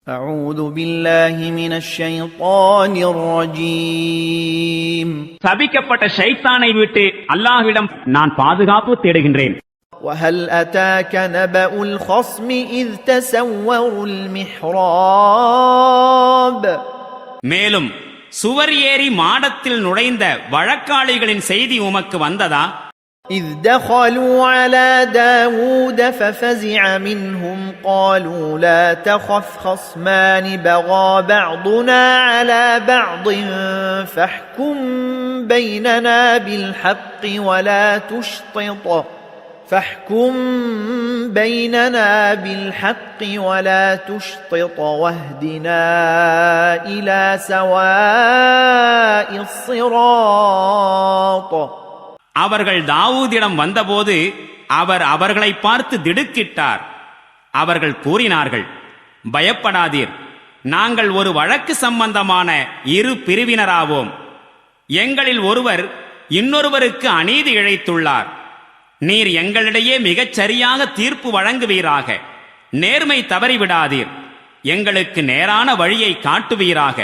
أعوذ بالله من الشيطان الرجيم சபிக்கப்பட்ட ஷைத்தானை விட்டு அல்லாஹ்விடம் நான் பாதுகாப்பு தேடுகின்றேன். وهل أتاك نبأ الخصم إذ تسوروا المحراب மேலும் சுவர் ஏறி மாடத்தில் நுழைந்த வழக்காளிகளின் செய்தி உமக்கு வந்ததா? إذ دخلوا على داود ففزع منهم قالوا لا تخف خصمان بغى بعضنا على بعض فاحكم بيننا بالحق ولا تشطط واهدنا إلى سواء الصراط. அவர்கள் தாவூதிடம் வந்தபோது அவர் அவர்களை பார்த்து திடுக்கிட்டார். அவர்கள் கூறினார்கள், பயப்படாதீர், நாங்கள் ஒரு வழக்கு சம்பந்தமான இரு பிரிவினராவோம். எங்களில் ஒருவர் இன்னொருவருக்கு அநீதி இழைத்துள்ளார். நீர் எங்களிடையே மிகச் சரியாக தீர்ப்பு வழங்குவீராக. நேர்மை தவறிவிடாதீர், எங்களுக்கு நேரான வழியை காட்டுவீராக.